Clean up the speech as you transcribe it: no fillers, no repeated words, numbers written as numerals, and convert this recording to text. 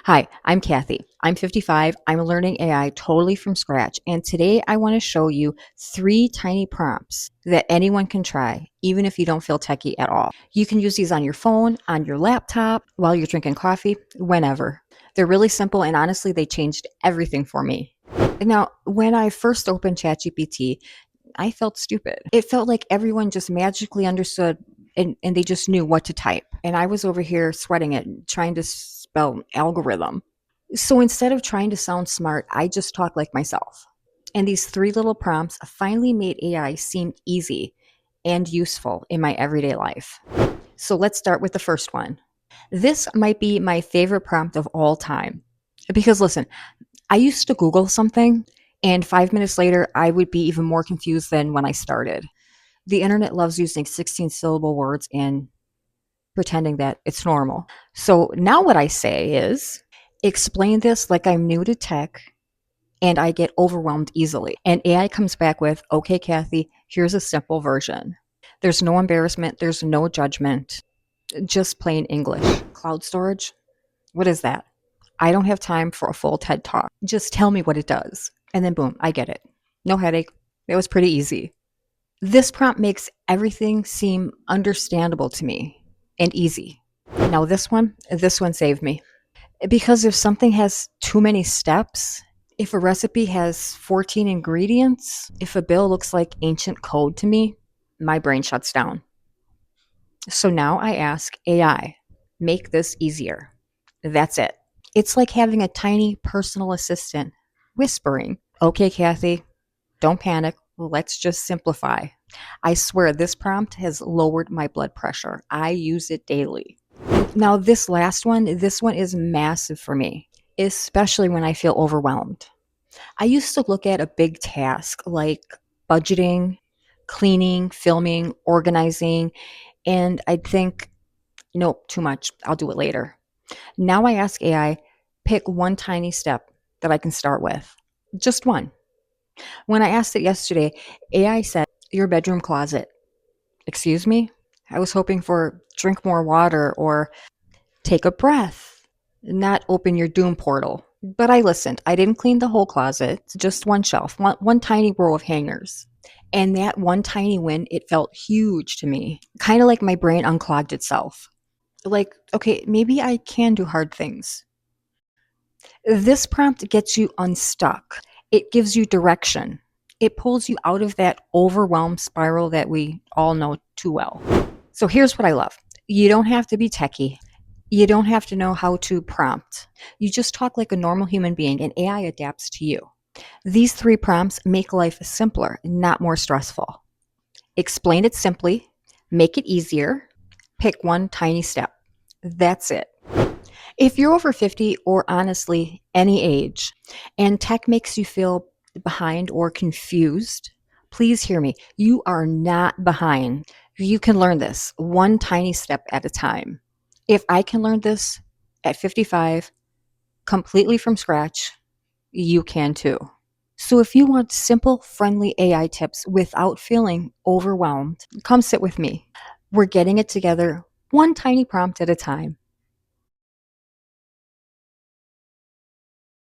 Hi, I'm Kathy. I'm 55. I'm learning AI totally from scratch. And today I want to show you 3 tiny prompts that anyone can try, even if you don't feel techie at all. You can use these on your phone, on your laptop, while you're drinking coffee, whenever. They're really simple, and honestly, they changed everything for me. Now, when I first opened ChatGPT, I felt stupid. It felt like everyone just magically understood and they just knew what to type. And I was over here sweating it, trying to spell algorithm. So instead of trying to sound smart, I just talk like myself. And these 3 little prompts finally made AI seem easy and useful in my everyday life. So let's start with the first one. This might be my favorite prompt of all time. Because listen, I used to Google something, and 5 minutes later, I would be even more confused than when I started. The internet loves using 16 syllable words and pretending that it's normal. So now what I say is explain this like I'm new to tech and I get overwhelmed easily. And AI comes back with, okay, Kathy, here's a simple version. There's no embarrassment, there's no judgment, just plain English. Cloud storage? What is that? I don't have time for a full TED talk. Just tell me what it does. And then boom, I get it. No headache. It was pretty easy. This prompt makes everything seem understandable to me and easy. Now this one saved me. Because if something has too many steps, if a recipe has 14 ingredients, if a bill looks like ancient code to me, my brain shuts down. So now I ask AI, make this easier. That's it. It's like having a tiny personal assistant whispering, okay, Kathy, don't panic. Let's just simplify. I swear this prompt has lowered my blood pressure. I use it daily. Now, this one is massive for me, especially when I feel overwhelmed. I used to look at a big task like budgeting, cleaning, filming, organizing, and I'd think, nope, too much. I'll do it later. Now I ask AI, pick one tiny step that I can start with. Just one. When I asked it yesterday, AI said, your bedroom closet. Excuse me? I was hoping for drink more water or take a breath, not open your doom portal. But I listened. I didn't clean the whole closet, just one shelf, one tiny row of hangers. And that one tiny win, it felt huge to me. Kind of like my brain unclogged itself. Like, okay, maybe I can do hard things. This prompt gets you unstuck. It gives you direction. It pulls you out of that overwhelmed spiral that we all know too well. So here's what I love. You don't have to be techie. You don't have to know how to prompt. You just talk like a normal human being and AI adapts to you. These 3 prompts make life simpler, not more stressful. Explain it simply, make it easier, pick one tiny step. That's it. If you're over 50 or honestly any age and tech makes you feel behind or confused, please hear me. You are not behind. You can learn this one tiny step at a time. If I can learn this at 55 completely from scratch, you can too. So if you want simple, friendly AI tips without feeling overwhelmed, come sit with me. We're getting it together one tiny prompt at a time.